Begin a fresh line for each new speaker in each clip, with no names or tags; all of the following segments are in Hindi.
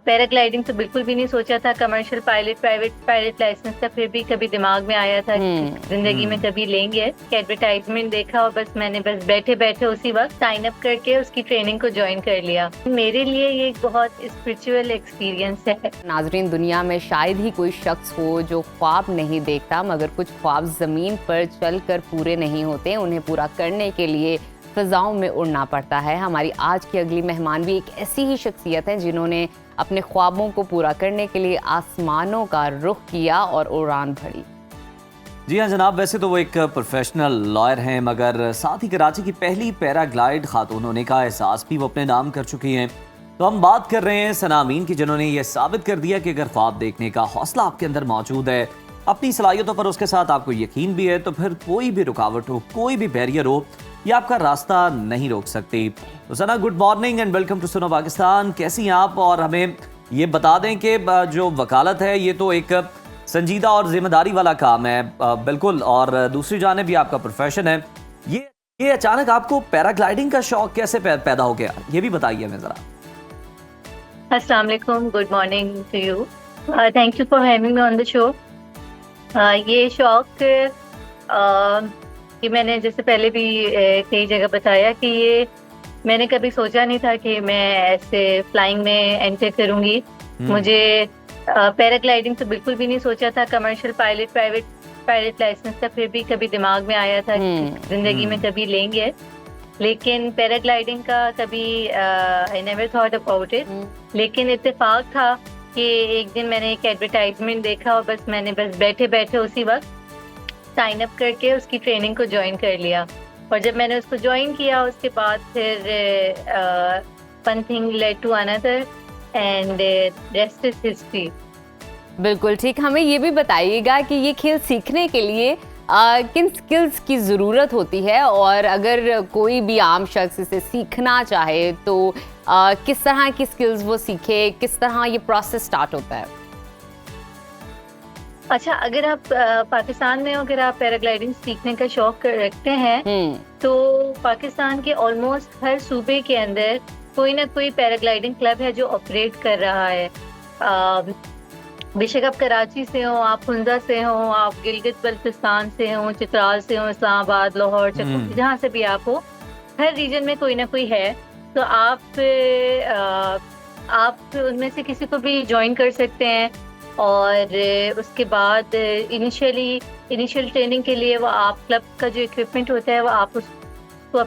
पैराग्लाइडिंग तो बिल्कुल भी नहीं सोचा था। Commercial pilot, private pilot licence का फिर भी कभी दिमाग में आया था कि जिंदगी में कभी लेंगे। एडवर्टाइजमेंट देखा और मैंने बैठे बैठे उसी वक्त साइन अप करके उसकी ट्रेनिंग को ज्वाइन कर लिया। मेरे लिए ये एक बहुत स्पिरिचुअल एक्सपीरियंस है।
नाजरीन, दुनिया में शायद ही कोई शख्स हो जो ख्वाब नहीं देखता, मगर कुछ ख्वाब जमीन पर चलकर पूरे नहीं होते। उन्हें पूरा करने के लिए फिजाओं में उड़ना पड़ता है। हमारी आज की अगली मेहमान भी एक ऐसी ही शख्सियत है जिन्होंने अपने ख्वाबों को पूरा करने के लिए आसमानों का रुख किया और उड़ान भरी।
जी हाँ जनाब, वैसे तो वो एक प्रोफेशनल लॉयर हैं, मगर साथ ही कराची की पहली पैराग्लाइड खातून होने का एहसास भी वो अपने नाम कर चुकी हैं। तो हम बात कर रहे हैं सना अमीन की, जिन्होंने ये साबित कर दिया कि अगर ख्वाब देखने का हौसला आपके अंदर मौजूद है, अपनी सलाहियतों पर उसके साथ आपको यकीन भी है, तो फिर कोई भी रुकावट हो, कोई भी बैरियर हो, ये आपका रास्ता नहीं रोक सकती। तो Sana, good morning and welcome to Suno Pakistan. कैसी हैं आप? और हमें ये बता दें कि जो वकालत है ये तो एक संजीदा और जिम्मेदारी वाला काम है, बिल्कुल, और दूसरी जानिब भी आपका प्रोफेशन है। ये अचानक आपको पैराग्लाइडिंग का शौक कैसे पैदा हो गया, ये भी बताइए हमें जरा।
अस्सलाम वालेकुम, good morning to you, thank you for having me on the show. ये शौक कि मैंने जैसे पहले भी कई जगह बताया कि ये मैंने कभी सोचा नहीं था कि मैं ऐसे फ्लाइंग में एंटर करूंगी। मुझे पैराग्लाइडिंग तो बिल्कुल भी नहीं सोचा था। Commercial pilot, private pilot licence का फिर भी कभी दिमाग में आया था कि जिंदगी में कभी लेंगे, लेकिन पैराग्लाइडिंग का कभी I never thought about it. लेकिन इत्तेफाक था कि एक दिन मैंने एक एडवर्टाइजमेंट देखा और मैंने बैठे बैठे उसी वक्त साइन अप करके उसकी ट्रेनिंग को ज्वाइन कर लिया। और जब मैंने उसको ज्वाइन किया उसके बाद फिर one thing led to another and rest is history.
बिल्कुल ठीक। हमें ये भी बताइएगा कि ये खेल सीखने के लिए किन स्किल्स की ज़रूरत होती है, और अगर कोई भी आम शख्स इसे सीखना चाहे तो किस तरह की स्किल्स वो सीखे, किस तरह ये प्रोसेस स्टार्ट होता है?
अच्छा, अगर आप पाकिस्तान में हो, अगर आप पैराग्लाइडिंग सीखने का शौक रखते हैं तो पाकिस्तान के ऑलमोस्ट हर सूबे के अंदर कोई ना कोई पैराग्लाइडिंग क्लब है जो ऑपरेट कर रहा है। बेशक आप कराची से हो, आप हुंजा से हो, आप गिलगित बल्तिस्तान से हो, चित्राल से हो, इस्लामाबाद, लाहौर, जहाँ से भी आप हो, हर रीजन में कोई ना कोई है। तो आप उनमें से किसी को भी ज्वाइन कर सकते हैं। और उसके बाद इनिशियल ट्रेनिंग के लिए वो आप क्लब का जो इक्विपमेंट होता है वो आप उसको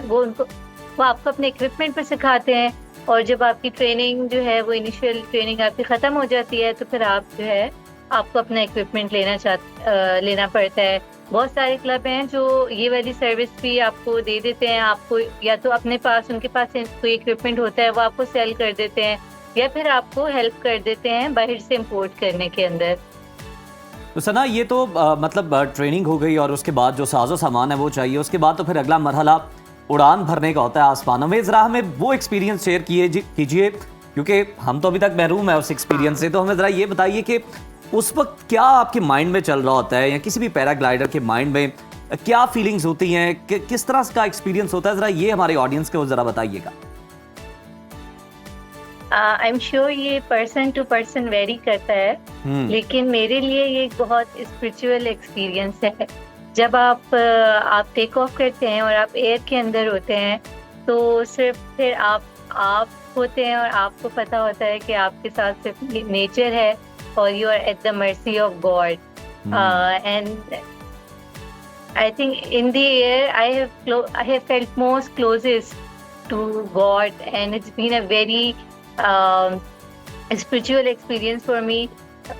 वो आपको अपने इक्विपमेंट पर सिखाते हैं। और जब आपकी ट्रेनिंग जो है वो इनिशियल ट्रेनिंग आपकी ख़त्म हो जाती है तो फिर आपको अपना इक्विपमेंट लेना पड़ता है। बहुत सारे क्लब हैं जो ये वाली सर्विस भी आपको दे देते हैं। आपको या तो उनके पास कोई इक्विपमेंट होता है वो आपको सेल कर देते हैं, या फिर आपको हेल्प कर देते हैं बाहर से इंपोर्ट करने के अंदर।
तो सना, ये तो मतलब ट्रेनिंग हो गई और उसके बाद जो साजो सामान है वो चाहिए, उसके बाद तो फिर अगला मरहला उड़ान भरने का होता है आसमानों में। ज़रा हमें वो एक्सपीरियंस शेयर कीजिए, क्योंकि हम तो अभी तक महरूम है उस एक्सपीरियंस से। तो हमें ज़रा ये बताइए कि उस वक्त क्या आपके माइंड में चल रहा होता है, या किसी भी पैराग्लाइडर के माइंड में क्या फीलिंग्स होती हैं, किस तरह का एक्सपीरियंस होता है, ज़रा ये हमारे ऑडियंस को ज़रा बताइएगा।
आई एम श्योर ये पर्सन टू पर्सन वेरी करता है, लेकिन मेरे लिए ये एक बहुत स्पिरिचुअल एक्सपीरियंस है। जब आप टेक ऑफ करते हैं और आप एयर के अंदर होते हैं तो सिर्फ फिर आप होते हैं और आपको पता होता है कि आपके साथ सिर्फ नेचर है और you are at the mercy of God. And I think in the air I have felt most closest to God and it's been a very spiritual experience for me.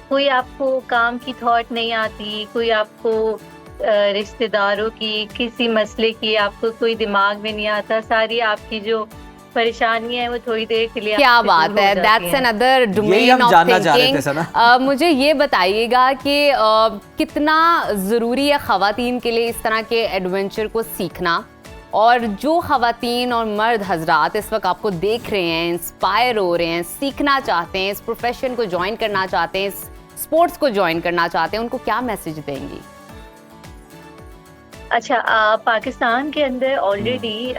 कोई आपको काम की थॉट नहीं आती, कोई आपको रिश्तेदारों की, किसी मसले की आपको कोई दिमाग में नहीं आता। सारी आपकी जो परेशानियां हैं वो थोड़ी देर के लिए
क्या बात है, that's another domain of thinking. मुझे ये बताइएगा कि कितना ज़रूरी है ख़वातीन के लिए इस तरह के एडवेंचर को सीखना, और जो ख़वातीन और मर्द हजरात इस वक्त आपको देख रहे हैं, इंस्पायर हो रहे हैं, सीखना चाहते हैं, इस प्रोफेशन को ज्वाइन करना चाहते हैं, इस स्पोर्ट्स को ज्वाइन करना चाहते हैं, उनको क्या मैसेज देंगी?
अच्छा, पाकिस्तान के अंदर ऑलरेडी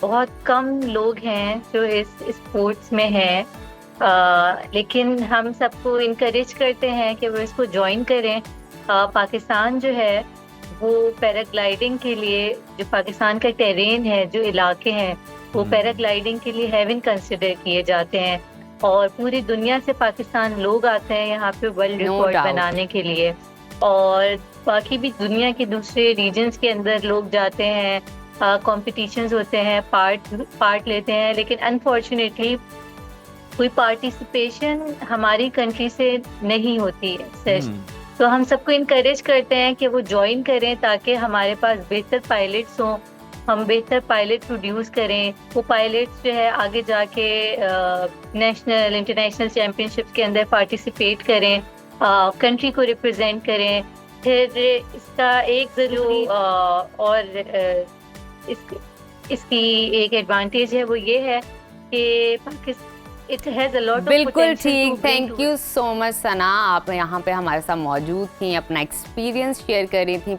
बहुत कम लोग हैं जो इस स्पोर्ट्स में हैं। लेकिन हम सबको इनकरेज करते हैं कि वो इसको ज्वाइन करें। पाकिस्तान जो है वो पैराग्लाइडिंग के लिए, जो पाकिस्तान का टेरेन है, जो इलाके हैं, वो पैराग्लाइडिंग के लिए हेवन कंसिडर किए जाते हैं और पूरी दुनिया से पाकिस्तान लोग आते हैं यहाँ पे वर्ल्ड रिकॉर्ड बनाने के लिए। और बाकी भी दुनिया के दूसरे रीजन्स के अंदर लोग जाते हैं, कॉम्पिटिशन्स होते हैं, पार्ट लेते हैं, लेकिन अनफॉर्चुनेटली कोई पार्टिसिपेशन हमारी कंट्री से नहीं होती है सच। तो हम सबको इनकरेज करते हैं कि वो ज्वाइन करें ताकि हमारे पास बेहतर पायलट्स हों, हम बेहतर पायलट प्रोड्यूस करें। वो पायलट्स जो है आगे जाके नेशनल इंटरनेशनल चैम्पियनशिप के अंदर पार्टिसिपेट करें, कंट्री को रिप्रेजेंट करें। फिर इसका एक ज़रूरी और इसकी एक एडवांटेज है, वो ये है कि Pakistan it has a lot of
बिल्कुल ठीक। थैंक यू सो मच सना, आप यहाँ पे हमारे साथ मौजूद थी, अपना एक्सपीरियंस शेयर कर रही थी।